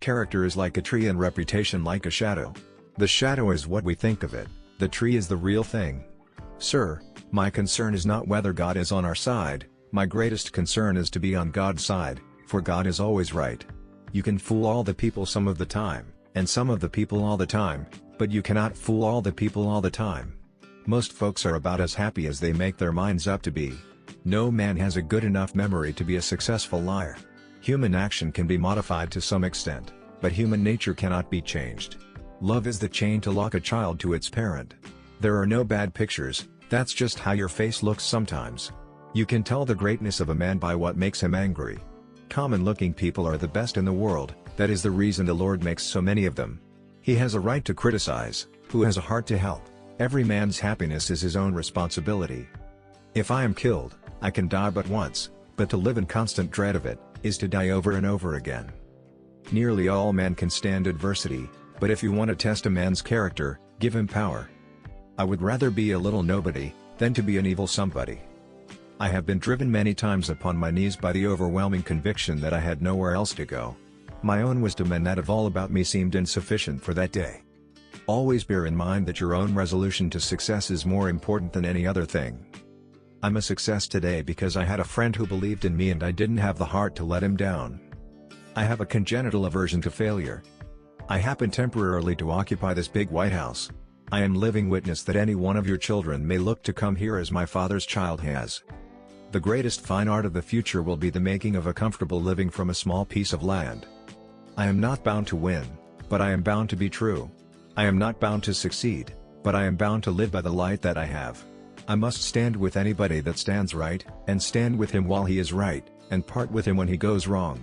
Character is like a tree and reputation like a shadow. The shadow is what we think of it, the tree is the real thing. Sir, my concern is not whether God is on our side, my greatest concern is to be on God's side, for God is always right. You can fool all the people some of the time, and some of the people all the time, but you cannot fool all the people all the time. Most folks are about as happy as they make their minds up to be. No man has a good enough memory to be a successful liar. Human action can be modified to some extent, but human nature cannot be changed. Love is the chain to lock a child to its parent. There are no bad pictures, that's just how your face looks sometimes. You can tell the greatness of a man by what makes him angry. Common-looking people are the best in the world, that is the reason the Lord makes so many of them. He has a right to criticize, who has a heart to help. Every man's happiness is his own responsibility. If I am killed, I can die but once, but to live in constant dread of it, is to die over and over again. Nearly all men can stand adversity, but if you want to test a man's character, give him power. I would rather be a little nobody, than to be an evil somebody. I have been driven many times upon my knees by the overwhelming conviction that I had nowhere else to go. My own wisdom and that of all about me seemed insufficient for that day. Always bear in mind that your own resolution to success is more important than any other thing. I'm a success today because I had a friend who believed in me and I didn't have the heart to let him down. I have a congenital aversion to failure. I happen temporarily to occupy this big White House. I am living witness that any one of your children may look to come here as my father's child has. The greatest fine art of the future will be the making of a comfortable living from a small piece of land. I am not bound to win, but I am bound to be true. I am not bound to succeed, but I am bound to live by the light that I have. I must stand with anybody that stands right, and stand with him while he is right, and part with him when he goes wrong.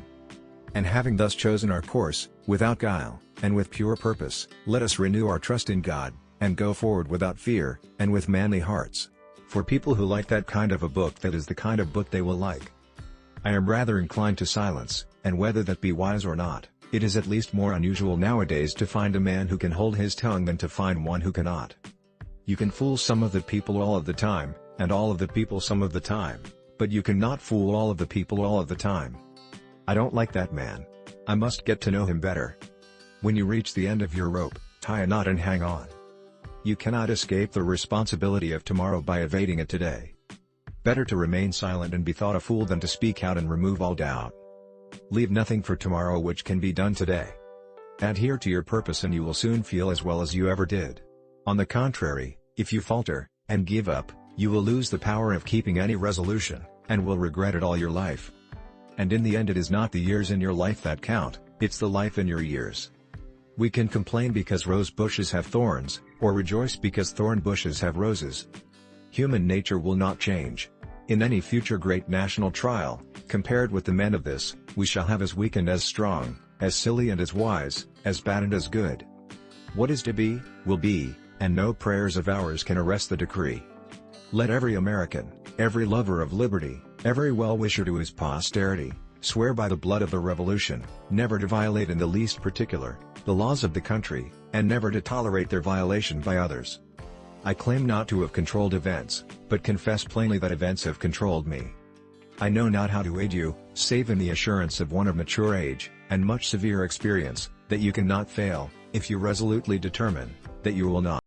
And having thus chosen our course, without guile, and with pure purpose, let us renew our trust in God, and go forward without fear, and with manly hearts. For people who like that kind of a book, that is the kind of book they will like. I am rather inclined to silence, and whether that be wise or not, it is at least more unusual nowadays to find a man who can hold his tongue than to find one who cannot. You can fool some of the people all of the time, and all of the people some of the time, but you cannot fool all of the people all of the time. I don't like that man. I must get to know him better. When you reach the end of your rope, tie a knot and hang on. You cannot escape the responsibility of tomorrow by evading it today. Better to remain silent and be thought a fool than to speak out and remove all doubt. Leave nothing for tomorrow which can be done today. Adhere to your purpose and you will soon feel as well as you ever did. On the contrary, if you falter, and give up, you will lose the power of keeping any resolution, and will regret it all your life. And in the end it is not the years in your life that count, it's the life in your years. We can complain because rose bushes have thorns, or rejoice because thorn bushes have roses. Human nature will not change. In any future great national trial, compared with the men of this, we shall have as weak and as strong, as silly and as wise, as bad and as good. What is to be, will be, and no prayers of ours can arrest the decree. Let every American, every lover of liberty, every well-wisher to his posterity, swear by the blood of the Revolution, never to violate in the least particular, the laws of the country, and never to tolerate their violation by others. I claim not to have controlled events, but confess plainly that events have controlled me. I know not how to aid you, save in the assurance of one of mature age, and much severe experience, that you cannot fail, if you resolutely determine, that you will not.